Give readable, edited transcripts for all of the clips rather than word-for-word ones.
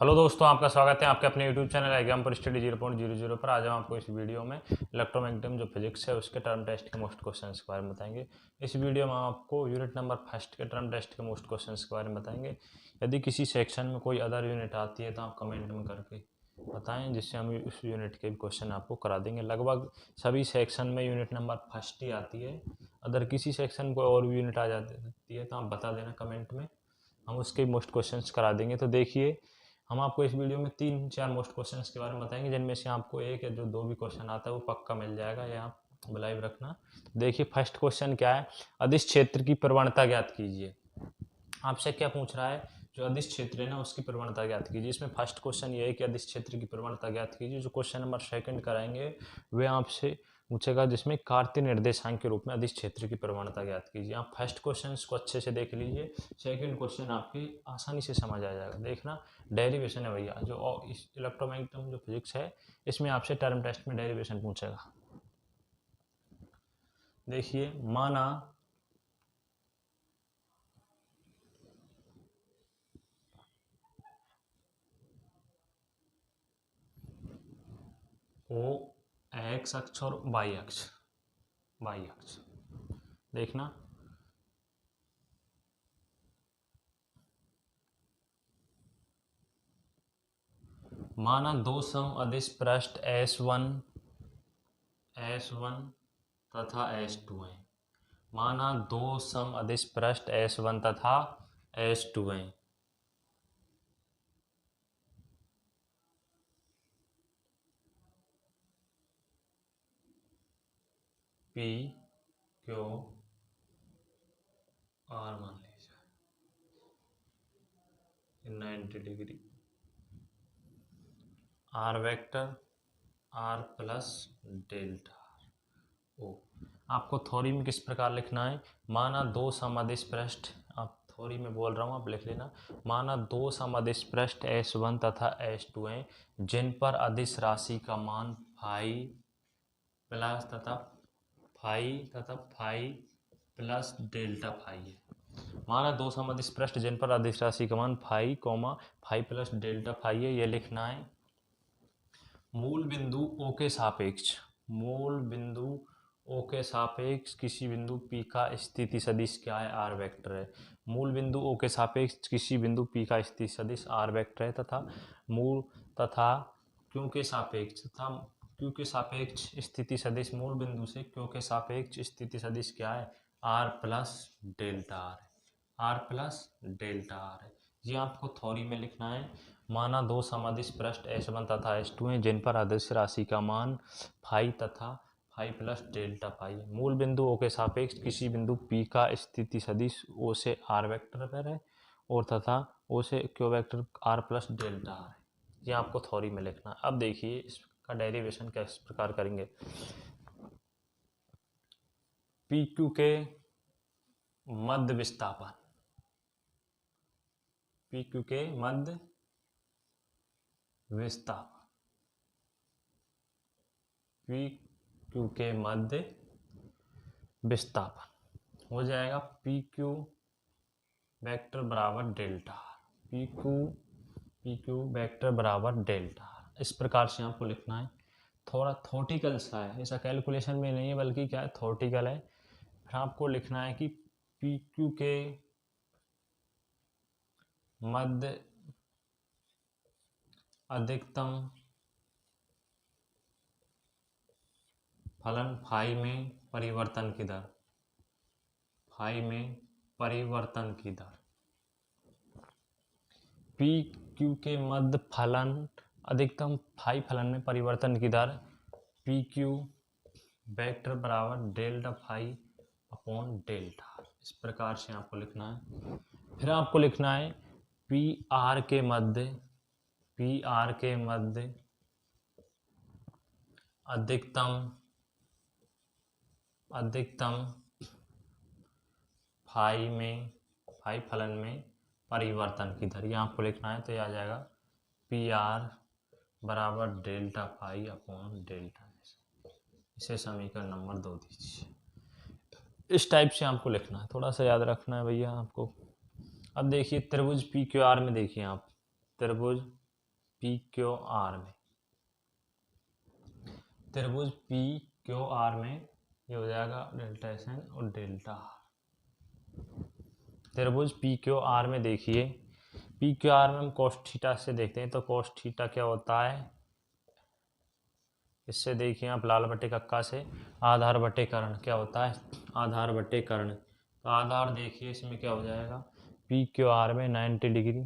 Hello दोस्तों, आपका स्वागत है आपके अपने यूट्यूब चैनल एग्जाम पर स्टडी 0.00 पर। आज हम आपको इस वीडियो में इलेक्ट्रोमैग्नेटिज्म जो फिजिक्स है उसके टर्म टेस्ट के मोस्ट क्वेश्चंस के बारे में बताएंगे। इस वीडियो में हम आपको यूनिट नंबर फर्स्ट के टर्म टेस्ट के मोस्ट क्वेश्चंस के बारे में बताएंगे। यदि किसी सेक्शन में कोई अदर यूनिट आती है तो आप कमेंट में करके बताएं, जिससे हम उस यूनिट के क्वेश्चन आपको करा देंगे। लगभग सभी सेक्शन में यूनिट नंबर फर्स्ट ही आती है। अगर किसी सेक्शन में कोई और भी यूनिट आ जाती है तो आप बता देना कमेंट में, हम उसके मोस्ट क्वेश्चंस करा देंगे। तो देखिए, हम आपको इस वीडियो में 3-4 मोस्ट क्वेश्चंस के बारे में बताएंगे, जिनमें से आपको एक या जो 2 भी क्वेश्चन आता है वो पक्का मिल जाएगा, ये आप लाइव रखना। देखिए फर्स्ट क्वेश्चन क्या है, अदिश क्षेत्र की प्रवणता ज्ञात कीजिए। आपसे क्या पूछ रहा है, जो अदिश क्षेत्र है ना उसकी प्रवणता ज्ञात कीजिए। इसमें फर्स्ट क्वेश्चन ये है कि अदिश क्षेत्र की प्रवणता ज्ञात कीजिए। जो क्वेश्चन नंबर सेकंड कराएंगे वे आपसे पूछेगा, जिसमें कार्तीय निर्देशांक के रूप में अदिश क्षेत्र की प्रवणता ज्ञात कीजिए। आप फर्स्ट क्वेश्चन को अच्छे से देख लीजिए, सेकंड क्वेश्चन आपके आसानी से समझ आ जाएगा। देखना, डेरिवेशन है भैया, जो इस इलेक्ट्रोमैग्नेटिज्म जो फिजिक्स है इसमें आपसे टर्म टेस्ट में डेरिवेशन पूछेगा। देखिए, माना ओ एक्स अक्ष और वाई अक्ष, देखना, माना दो सम अदिश पृष्ठ S1 तथा S2 है। माना दो सम अदिश पृष्ठ S1 तथा S2 है। P Q R मान लीजिए 90 degree, R vector R plus delta O. आपको थ्योरी में किस प्रकार लिखना है, माना दो समअदिश पृष्ठ, आप थ्योरी में बोल रहा हूँ आप लिख लेना। माना दो समअदिश पृष्ठ S1 तथा S2 हैं, जिन पर अदिश राशि का मान फाई प्लस तथा फाई प्लस डेल्टा फाई है। माना दो समअदिश पृष्ठ जिन पर अदिश राशि का मान phi phi plus delta phi है, ये लिखना है। मूल बिंदु ओ के सापेक्ष, मूल बिंदु ओ के सापेक्ष किसी बिंदु P का स्थिति सदिश क्या है, आर वेक्टर है। मूल बिंदु O के सापेक्ष किसी बिंदु P का स्थिति सदिश आर वेक्टर है, तथा Q के सापेक्ष स्थिति सदिश मूल बिंदु से Q के सापेक्ष स्थिति सदिश क्या है, आर प्लस डेल्टा आर है, आर प्लस डेल्टा आर है। ये आपको थ्योरी में लिखना है। माना दो समअदिश पृष्ठ S1 तथा S2 हैं, जिन पर अदिश राशि का मान फाई तथा फाई प्लस डेल्टा फाई है। मूल बिंदु O के सापेक्ष किसी बिंदु P का स्थिति सदिश O से R वेक्टर पर है, और तथा O से Q vector R plus delta R है। ये आपको थ्योरी में लिखना है। अब देखिए इसका डेरिवेशन किस प्रकार करेंगे। PQ के मध्य विस्थापन, PQ के मध्य विस्थापन, PQ के मध्य विस्थापन हो जाएगा PQ वेक्टर बराबर डेल्टा, PQ वेक्टर बराबर डेल्टा। इस प्रकार से आपको लिखना है। थोड़ा थॉटिकल सा है, ऐसा कैलकुलेशन में नहीं है बल्कि क्या है, थॉटिकल है। फिर आपको लिखना है कि PQ के मध्य अधिकतम फलन फाई में परिवर्तन की दर, फाई में परिवर्तन की दर, PQ के मध्य फलन अधिकतम फाई फलन में परिवर्तन की दर PQ वेक्टर बराबर डेल्टा फाई अपॉन डेल्टा। इस प्रकार से आपको लिखना है। फिर आपको लिखना है PR के मध्य अधिकतम फाई फलन में परिवर्तन की दर, ये आपको लिखना है। तो ये आ जाएगा PR बराबर डेल्टा फाई अपॉन डेल्टा। इसे समीकरण नंबर 2 दीजिए। इस टाइप से आपको लिखना है, थोड़ा सा याद रखना है भैया आपको। अब देखिए त्रिभुज PQR में देखिए आप, त्रिभुज पी क्यू आर में, त्रिभुज पी क्यू आर में ये हो जाएगा डेल्टा एस एन और डेल्टा आर। त्रिभुज पी क्यू आर में देखिए, पी क्यू आर में हम कोस थीटा से देखते हैं, तो कोस थीटा क्या होता है, इससे देखिए आप लाल बटे कक्का से आधार बटे कर्ण क्या होता है, आधार बटे कर्ण। तो आधार देखिए इसमें क्या हो जाएगा, पी क्यू आर में 90 डिग्री,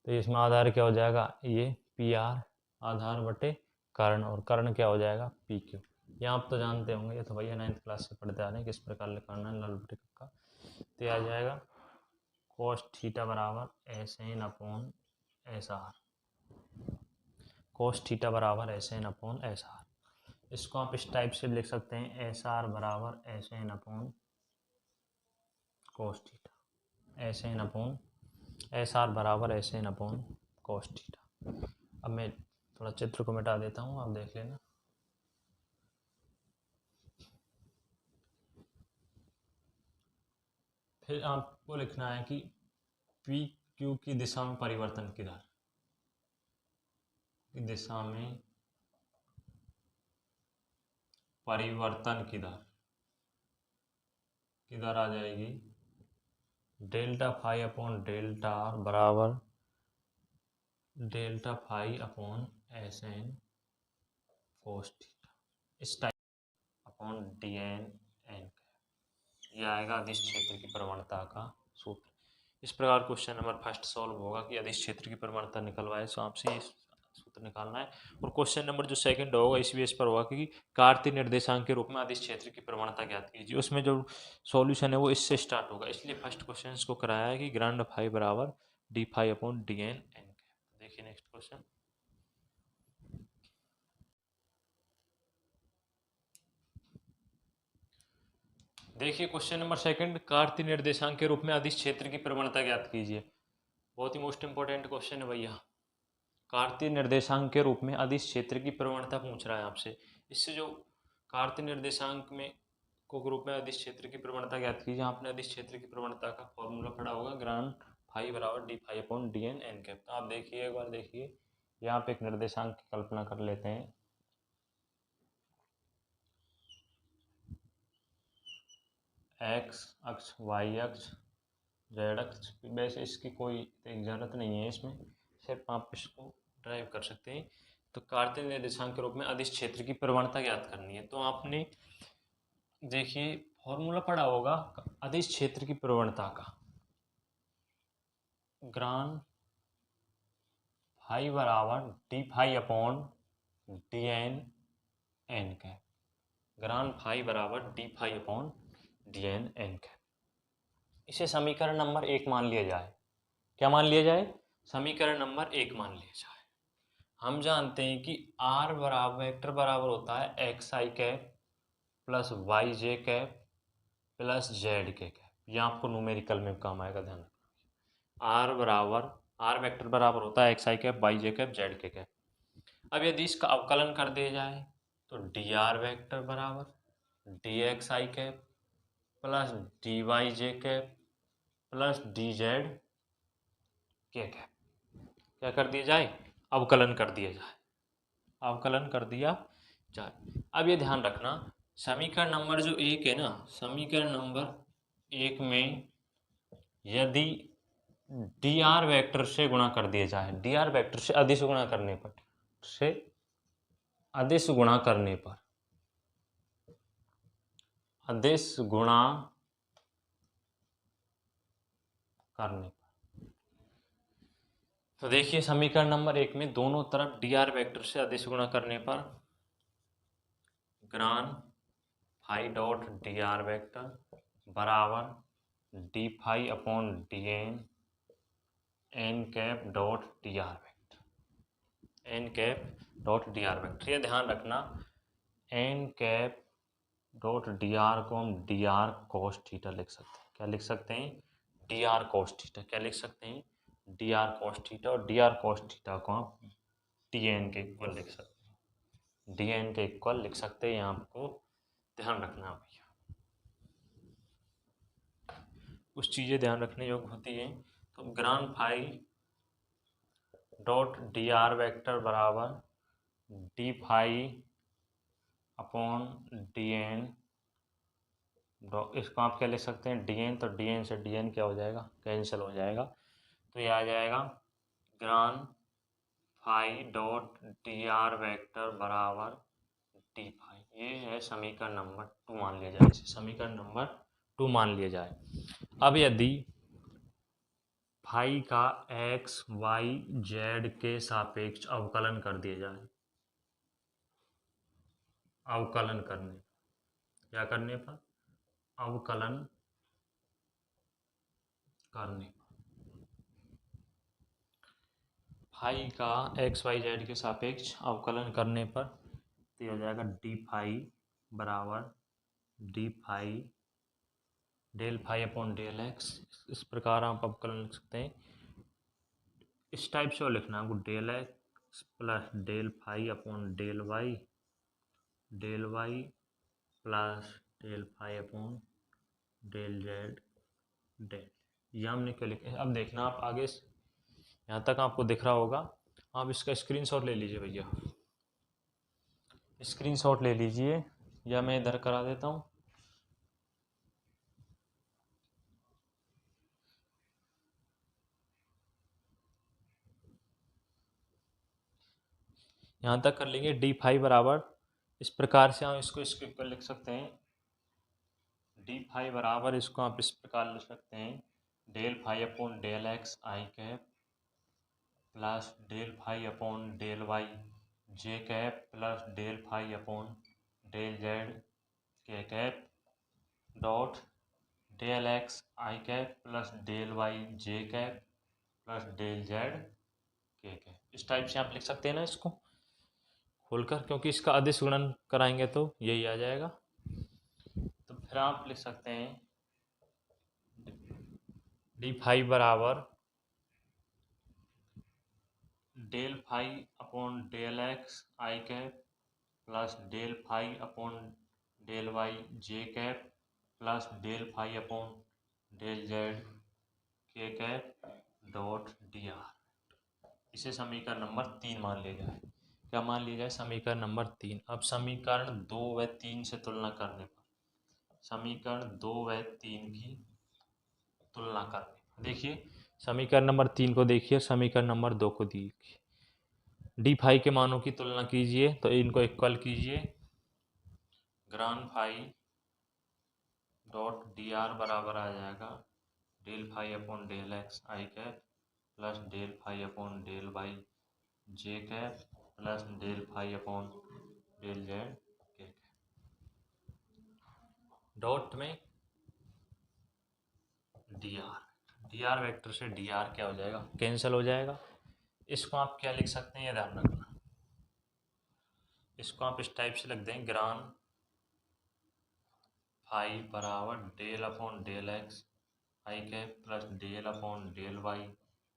तो इसमें आधार क्या हो जाएगा, ये पी आर आधार बटे कर्ण, और कर्ण क्या हो जाएगा पी क्यू। ये आप तो जानते होंगे, ये तो भैया 9th क्लास से पढ़ते आ रहे हैं किस प्रकार लिखना है लाल बटे कक्का। तो आ जाएगा कोस थीटा बराबर S N upon S R, cos theta बराबर S N upon S R. इसको आप इस टाइप से लिख सकते हैं, एस आर बराबर S N upon cos theta, S N upon S R बराबर S N upon cos theta. अब मैं थोड़ा चित्र को मिटा देता हूँ, आप देख लेना। फिर आपको लिखना है कि पी क्यू की दिशा में परिवर्तन किधर, की दिशा में परिवर्तन किधर, किधर आ जाएगी, delta phi upon delta R बराबर delta phi upon S N cos theta, इस type upon D N N, यह आएगा अदिश क्षेत्र की प्रवणता का सूत्र। इस प्रकार क्वेश्चन नंबर फर्स्ट सॉल्व होगा कि अदिश क्षेत्र की प्रवणता निकलवाए, सो आपसे ये सूत्र निकालना है। और क्वेश्चन नंबर जो सेकंड होगा इस बेस पर होगा कि कार्तीय निर्देशांक के रूप में अदिश क्षेत्र की प्रवणता ज्ञात कीजिए, उसमें जो सॉल्यूशन है वो इससे स्टार्ट होगा, इसलिए फर्स्ट क्वेश्चन को कराया है कि ग्रांड फाई बराबर D phi upon D N N. देखिए नेक्स्ट क्वेश्चन, देखिए क्वेश्चन नंबर सेकंड, कार्तीय निर्देशांक के रूप में अदिश क्षेत्र की प्रवणता ज्ञात कीजिए। बहुत ही मोस्ट इंपॉर्टेंट क्वेश्चन है भैया, कार्तीय निर्देशांक के रूप में अदिश क्षेत्र की प्रवणता पूछ रहा है आपसे। इससे जो कार्तीय निर्देशांक में को रूप में अदिश क्षेत्र की प्रवणता ज्ञात कीजिए, आपने अदिश क्षेत्र की प्रवणता का फॉर्मूला पढ़ा होगा, ग्रांड फाई बराबर D phi upon D N N cap. तो आप देखिए एक बार देखिए, यहाँ पे एक निर्देशांक की कल्पना कर लेते हैं, एक्स अक्ष, वाई अक्ष, जेड अक्ष। वैसे इसकी कोई ज़रूरत नहीं है, इसमें सिर्फ आप इसको ड्राइव कर सकते हैं। तो कार्तीय निर्देशांक के रूप में अदिश क्षेत्र की प्रवणता ज्ञात करनी है, तो आपने देखिए फॉर्मूला पढ़ा होगा अदिश क्षेत्र की प्रवणता का, ग्रांड फाई बराबर D phi upon D N N cap, grad phi बराबर D phi upon D N N cap. इसे समीकरण नंबर 1 मान लिया जाए। क्या मान लिया जाए, समीकरण नंबर 1 मान लिया जाए। हम जानते हैं कि आर बराबर वेक्टर बराबर होता है x I cap plus Y J cap plus Z K cap. यह आपको न्यूमेरिकल में काम आएगा, ध्यान रखना। आर बराबर, आर वेक्टर बराबर होता है x I cap Y J cap Z K cap. अब यदि इसका अवकलन कर दिया जाए तो डी आर वेक्टर बराबर D x I cap plus D Y J cap plus D Z K cap. क्या कर दिया जाए, अवकलन कर दिया जाए, अवकलन कर दिया जाए। अब ये ध्यान रखना, समीकरण नंबर जो 1 है ना, समीकरण नंबर 1 में यदि डी आर वेक्टर से गुणा कर दिया जाए, डी आर वेक्टर से अदिश गुणा करने पर, से अदिश गुणा करने पर, अदिश गुणा करने पर, तो देखिए समीकरण नंबर 1 में दोनों तरफ डी आर वेक्टर से अदिश गुणा करने पर grad phi dot D R vector बराबर D phi upon D N N cap dot D R vector, N cap dot D R vector. ये ध्यान रखना, N cap dot D R को हम डी आर कोस थीटा लिख सकते हैं। क्या लिख सकते हैं, डी आर कोस थीटा। क्या लिख सकते हैं, डी आर कोस थीटा। और डी आर कोस थीटा को आप डी एन के इक्वल लिख सकते हैं, डी एन के इक्वल लिख सकते हैं। आपको ध्यान रखना भैया, कुछ चीज़ें ध्यान रखने योग्य होती हैं। तो grad phi dot D R vector बराबर D phi upon D N. इसको आप क्या लिख सकते हैं, डी एन, तो डी एन से डी एन क्या हो जाएगा, कैंसिल हो जाएगा। तो ये आ जाएगा grad phi dot D R vector बराबर डी फाई। ये है समीकरण नंबर 2 मान लिया जाए, इसे समीकरण नंबर 2 मान लिया जाए। अब यदि फाई का एक्स वाई जेड के सापेक्ष अवकलन कर दिया जाए, अवकलन करने, क्या करने पर, अवकलन करने पर, फाई का एक्स वाई जेड के सापेक्ष अवकलन करने पर तो ये हो जाएगा डी फाई बराबर D phi del phi upon del X. इस प्रकार आप अवकलन लिख सकते हैं। इस टाइप से लिखना है आपको, del X plus del phi upon del Y plus del phi upon del Z del. ये हमने क्या लिखा है, अब देखना आप आगे यहाँ तक आपको दिख रहा होगा, आप इसका स्क्रीनशॉट ले लीजिए भैया, स्क्रीनशॉट ले लीजिए, या मैं इधर करा देता हूँ। यहाँ तक कर लेंगे। डी फाई बराबर, इस प्रकार से हम इसको स्क्रिप्ट पर लिख सकते हैं, डी फाई बराबर इसको आप इस प्रकार लिख सकते हैं, del phi upon del X I cap plus del phi upon del Y J cap plus del phi upon del Z K cap dot del X I cap plus del Y J cap plus del Z K cap. इस type से आप लिख सकते हैं ना इसको खोलकर, क्योंकि इसका अदिश गुणन कराएंगे तो यही आ जाएगा। तो फिर आप लिख सकते हैं डी फाई बराबर del phi upon del X I cap plus del phi upon del Y J cap plus del phi upon del Z K cap dot D R. इसे समीकरण नंबर 3 मान लिया जाए। क्या मान लिया जाए, समीकरण नंबर 3। अब समीकरण 2 व 3 से तुलना करने पर, समीकरण 2 व 3 की तुलना करने पर देखिए, समीकरण नंबर 3 को देखिए, समीकरण नंबर 2 को देखिए। डी फाई के मानों की तुलना कीजिए, तो इनको इक्वल कीजिए, grad phi dot D R बराबर आ जाएगा del phi upon del X I cap plus del phi upon del Y J cap plus del phi upon del Z K cap. Dot में डी आर वेक्टर से D R क्या हो जाएगा, cancel हो जाएगा। इसको आप क्या लिख सकते हैं, ये ध्यान रखना, इसको आप इस टाइप से लिख दें, ग्रान फाई बराबर del upon del X I cap plus del upon del Y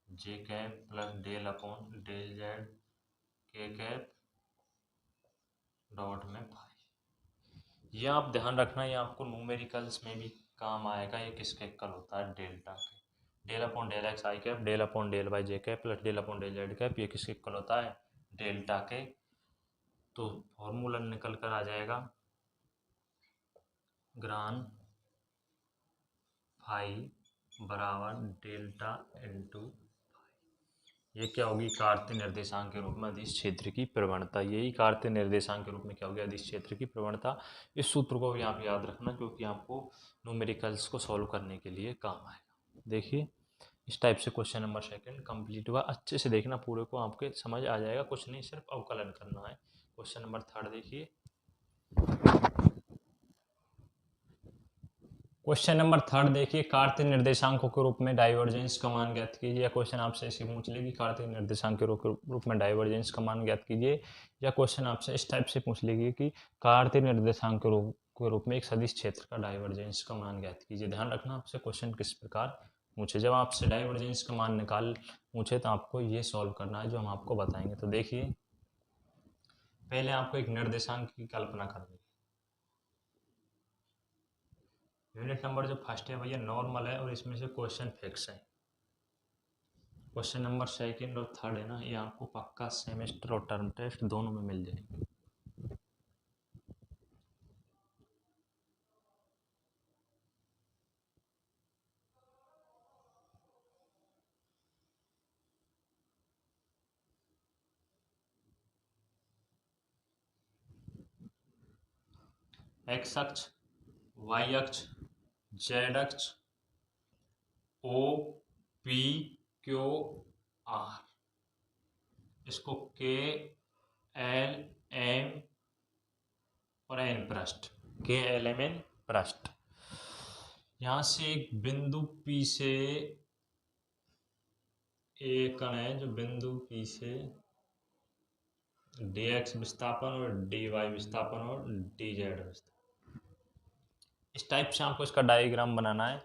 J cap plus del upon del Z K cap dot में फाई। ये आप ध्यान रखना, ये आपको न्यूमेरिकल्स में भी काम आएगा। ये किसके इक्वल होता है, डेल्टा के। Del upon del X I cap del upon del Y J cap plus del upon del Z cap, ये किसके इक्वल होता है, डेल्टा के। तो फॉर्मूला निकल कर आ जाएगा, ग्रान फाई बराबर डेल्टा इंटू फाई। ये क्या होगी, कार्तीय निर्देशांक के रूप में अदिश क्षेत्र की प्रवणता। यही कार्तीय निर्देशांक के रूप में क्या होगी, अदिश क्षेत्र की प्रवणता। इस सूत्र को भी आप याद रखना, क्योंकि आपको न्यूमेरिकल्स को सॉल्व करने के लिए काम आएगा। देखिए, इस टाइप से क्वेश्चन नंबर 2 कंप्लीट हुआ। अच्छे से देखना, पूरे को आपके समझ आ जाएगा, कुछ नहीं, सिर्फ अवकलन करना है। क्वेश्चन नंबर 3 देखिए, क्वेश्चन नंबर 3 देखिए, कार्तीय निर्देशांकों के रूप में डाइवर्जेंस का मान ज्ञात कीजिए। या क्वेश्चन आपसे ऐसे पूछ लेगी, कार्तीय निर्देशांक के रूप में डाइवर्जेंस का मान ज्ञात कीजिए। या क्वेश्चन आपसे इस टाइप से पूछ लेगी कि कार्तीय निर्देशांक के रूप में एक सदिश क्षेत्र का डाइवर्जेंस का मान ज्ञात कीजिए। ध्यान रखना, आपसे क्वेश्चन किस प्रकार पूछे। जब आपसे डाइवर्जेंस का मान निकाल पूछे तो आपको ये सॉल्व करना है, जो हम आपको बताएंगे। तो देखिए, पहले आपको एक निर्देशांक की कल्पना करनी है। यूनिट नंबर जो फर्स्ट है भैया नॉर्मल है, और इसमें से क्वेश्चन फिक्स है। क्वेश्चन नंबर सेकंड और थर्ड है ना, ये आपको पक्का सेमेस्टर और टर्म टेस्ट दोनों में मिल जाएंगे। एक्स अक्ष, वाई अक्ष, जेड अक्ष, ओ पी क्यू आर, इसको के एल एम और एन पृष्ठ, के एल एम एन पृष्ठ। यहाँ से एक बिंदु पी से एक कण है जो बिंदु पी से डी एक्स विस्थापन और डी वाई विस्थापन और डी जेड विस्थापन, इस टाइप से आपको इसका डायग्राम बनाना है।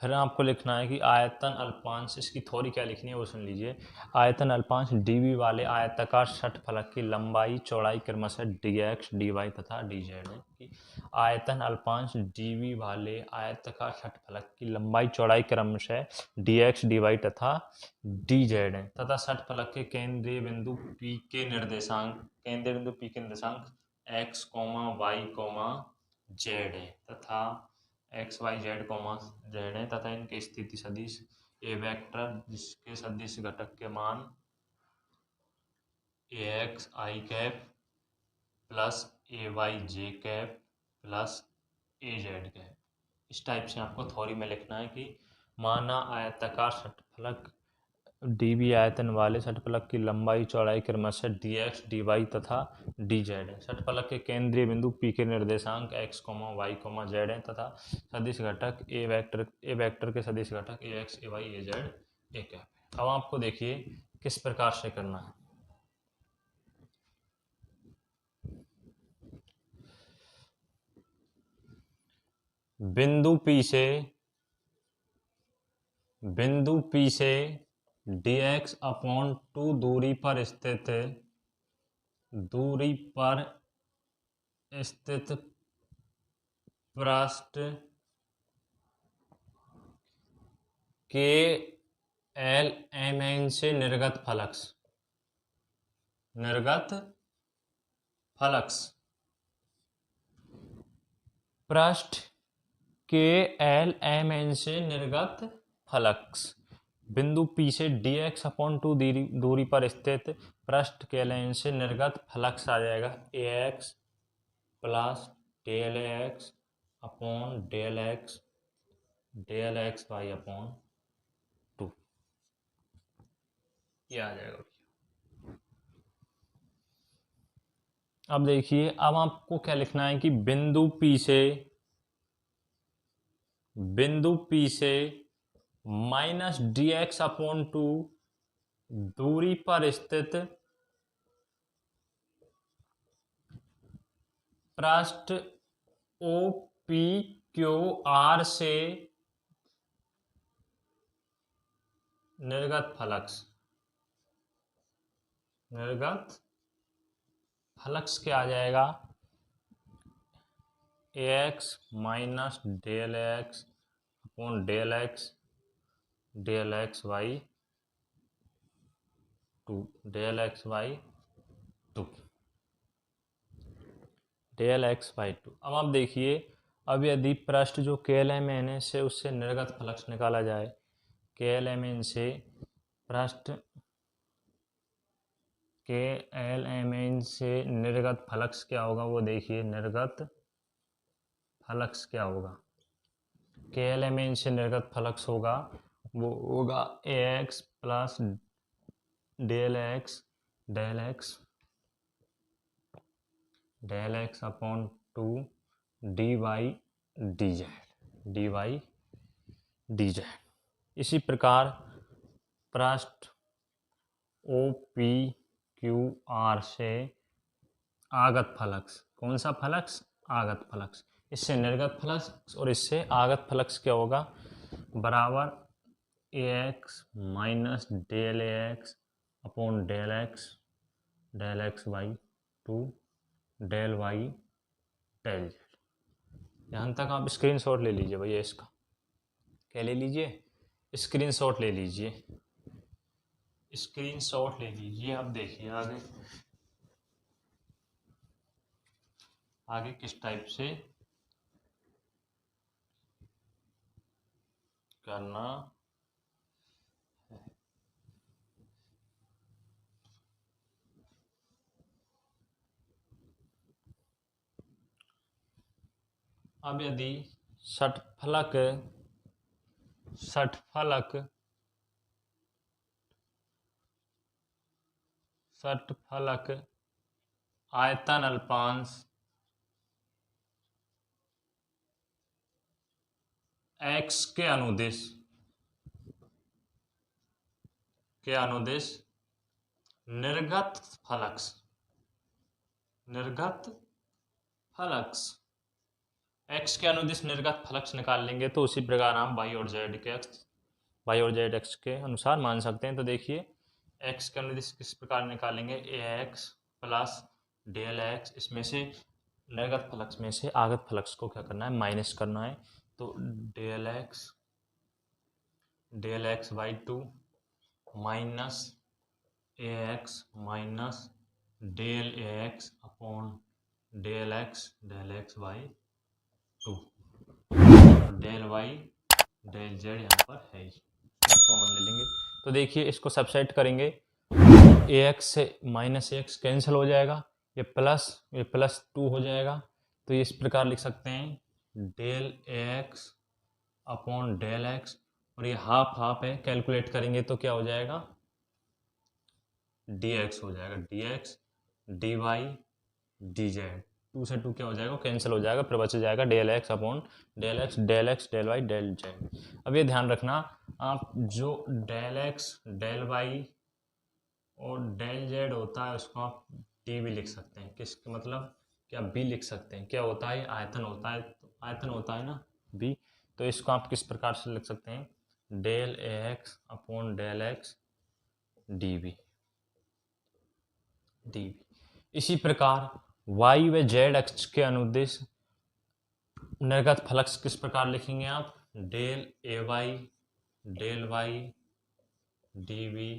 फिर आपको लिखना है कि आयतन अल्पांश, इसकी थ्योरी क्या लिखनी है वो सुन लीजिए। आयतन अल्पांश डीवी वाले आयताकार षटफलक की लंबाई चौड़ाई क्रमशः dx dy तथा dz है कि आयतन अल्पांश डीवी वाले आयताकार षटफलक की लंबाई चौड़ाई क्रमशः dx dy तथा dz है तथा षटफलक के केंद्रीय बिंदु P के निर्देशांक, केंद्रीय बिंदु P के निर्देशांक x, y, z है तथा X Y Z comma Z है तथा इनके स्थिति सदिश ए वेक्टर जिसके सदिश घटक के मान ए X I cap plus A Y J cap plus A Z cap, इस टाइप से आपको थ्योरी में लिखना है कि माना आयताकार षटफलक डीबी आयतन वाले षटफलक की लंबाई चौड़ाई क्रमशः dx dy तथा dz है। षटफलक के केंद्रीय बिंदु P के निर्देशांक x, y, z है तथा सदिश घटक ए वेक्टर के सदिश घटक ax, ay, az एक है। अब आपको देखिए किस प्रकार से करना है। बिंदु P से dx/2 दूरी पर स्थित पृष्ठ के एल एम एन से निर्गत फलक्स पृष्ठ के एल एम एन से निर्गत फलक्स बिंदु P से dx/2 दूरी पर स्थित पृष्ठ के एल एन से निर्गत फलक्स आ जाएगा ax plus del X upon del X Y upon 2, ये आ जाएगा। अब देखिए, अब आपको क्या लिखना है कि बिंदु P से माइनस dx/2 दूरी पर स्थित पृष्ठ OPQR से निर्गत फलक्स क्या आ जाएगा, ax minus del X upon del X Y 2, del X Y 2। अब आप देखिए, अब यदि पृष्ठ जो KLMN से उससे निर्गत फलक्स निकाला जाए, KLMN से पृष्ठ KLMN से निर्गत फलक्स क्या होगा वो देखिए। निर्गत फलक्स क्या होगा, KLMN से निर्गत फलक्स होगा वो होगा ax plus del X upon 2 dy dz। इसी प्रकार पृष्ठ OPQR से आगत फलक्स, कौन सा फलक्स, आगत फलक्स, इससे निर्गत फलक्स और इससे आगत फलक्स क्या होगा, बराबर ax minus del X upon del X Y 2 del Y del Z. यहाँ तक आप स्क्रीनशॉट ले लीजिए भैया, इसका क्या ले लीजिए, स्क्रीनशॉट ले लीजिए। स्क्रीनशॉट ले लीजिए। अब देखिए आगे आगे किस टाइप से करना है। अब यदि षटफलक षटफलक षटफलक आयतन अल्पांश x के अनुदिश निर्गत फलक्स x के अनुदिश निर्गत फलक्स निकाल लेंगे तो उसी प्रकार हम y और z x के अनुसार मान सकते हैं। तो देखिए x के अनुदिश किस प्रकार निकालेंगे, ax प्लस डेल एक्स, इसमें से निर्गत फलक्स में से आगत फलक्स को क्या करना है, माइनस करना है। तो del X by 2 minus A X minus del A X upon del X by 2, del Y del Z यहाँ पर है, कॉमन ले लेंगे। तो देखिए इसको सबसेट करेंगे, ए एक्स से माइनस ए एक्स कैंसिल हो जाएगा, ये प्लस 2 हो जाएगा। तो ये इस प्रकार लिख सकते हैं del A X upon del x, और ये हाफ हाफ है, कैलकुलेट करेंगे तो क्या हो जाएगा, डी एक्स हो जाएगा, D X D Y D Z. 2 से 2 क्या हो जाएगा, कैंसिल हो जाएगा, फिर बच जाएगा del X upon del X del Y del Z. अब ये ध्यान रखना आप, जो डेल एक्स डेल वाई और डेल जेड होता है उसको आप डी भी लिख सकते हैं। किस मतलब क्या बी लिख सकते हैं, क्या होता है, आयतन होता है, तो आयतन होता है ना बी। तो इसको आप किस प्रकार से लिख सकते हैं, del A X upon del X D B. इसी प्रकार y व z अक्ष के अनुदिश निर्गत फलक्स किस प्रकार लिखेंगे आप, del A Y D B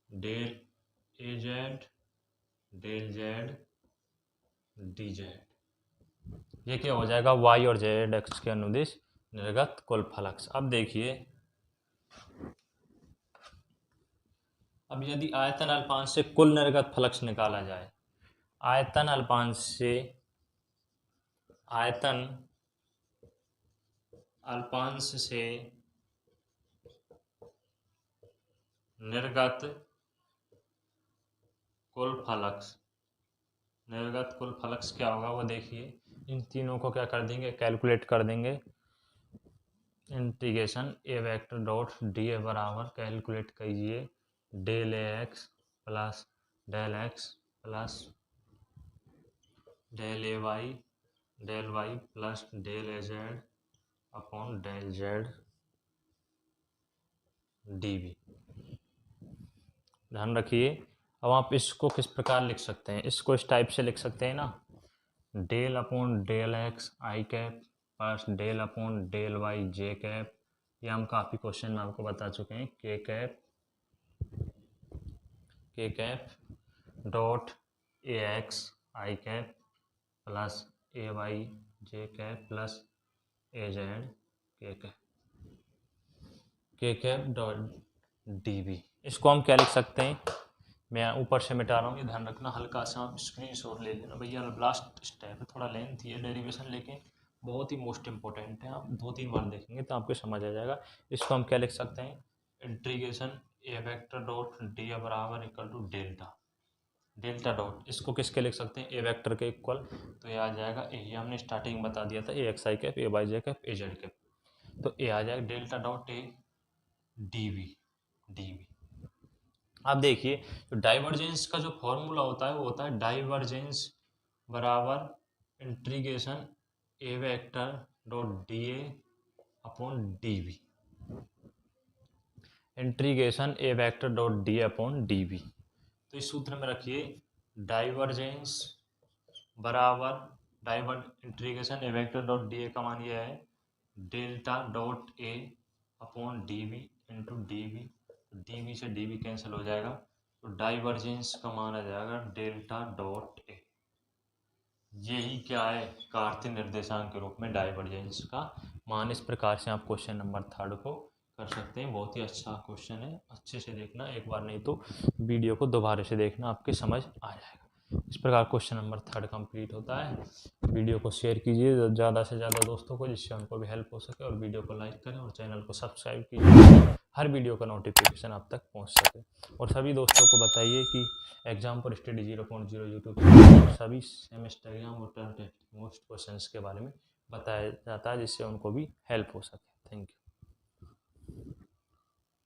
del A Z del Z D Z. ये क्या हो जाएगा, y और z अक्ष के अनुदिश निर्गत कुल फलक्स। अब देखिए, अब यदि आयतन अल्पांश से कुल निर्गत फलक्स निकाला जाए, आयतन अल्पांश से निर्गत कुल फलक्स क्या होगा वो देखिए। इन तीनों को क्या कर देंगे, कैलकुलेट कर देंगे। Integration A vector dot D A बराबर कैलकुलेट कीजिए, del A X plus del X plus del A Y plus del A Z upon del Z D B. ध्यान रखिए। अब आप इसको किस प्रकार लिख सकते हैं, इसको इस टाइप से लिख सकते हैं ना, del upon del X I cap plus del upon del Y J cap. ये हम काफ़ी क्वेश्चन में आपको बता चुके हैं, K cap dot A X I cap plus A Y J cap plus A Z K cap dot D B. इसको हम क्या लिख सकते हैं, मैं ऊपर से मिटा रहा हूँ, ये ध्यान रखना, हल्का सा आप स्क्रीनशॉट ले लेना भैया। लास्ट स्टेप है, थोड़ा लेंथ है डेरिवेशन, लेकिन बहुत ही मोस्ट इंपॉर्टेंट है, आप 2-3 बार देखेंगे तो आपको समझ आ जाएगा। इसको हम क्या लिख सकते हैं, integration A vector dot D बराबर इक्वल टू डेल्टा डॉट, इसको किसके लिख सकते हैं, ए वेक्टर के इक्वल। तो ये आ जाएगा, ये हमने स्टार्टिंग में बता दिया था, A X I cap A Y J cap A Z cap. तो ये आ जाएगा delta dot A D B. अब देखिए, तो डाइवर्जेंस का जो फॉर्मूला होता है वो होता है डाइवर्जेंस बराबर integration A vector dot D A upon D B, integration A vector dot D A upon D B. तो इस सूत्र में रखिए, डाइवर्जेंस बराबर integration A vector dot D A का मान यह है, delta dot A upon D B into D B तो डीवी से डीवी कैंसिल हो जाएगा, तो डाइवर्जेंस का माना जाएगा डेल्टा डॉट ए। यही क्या है, कार्तीय निर्देशांक के रूप में डाइवर्जेंस का मान। इस प्रकार से आप क्वेश्चन नंबर 3 को कर सकते हैं। बहुत ही अच्छा क्वेश्चन है, अच्छे से देखना, एक बार नहीं तो वीडियो को दोबारा से देखना, आपकी समझ आ जाएगा। इस प्रकार क्वेश्चन नंबर 3 कंप्लीट होता है। वीडियो को शेयर कीजिए ज़्यादा से ज़्यादा दोस्तों को, जिससे उनको भी हेल्प हो सके, और वीडियो को लाइक करें और चैनल को सब्सक्राइब कीजिए, हर वीडियो का नोटिफिकेशन आप तक पहुंच सके। और सभी दोस्तों को बताइए कि एग्जाम पर स्टडी 0.0 यूट्यूब पर सभी सेमेस्टर एग्जाम और टर्म टेस्ट मोस्ट क्वेश्चंस के बारे में बताया जाता है, जिससे उनको भी हेल्प हो सके। Thank you.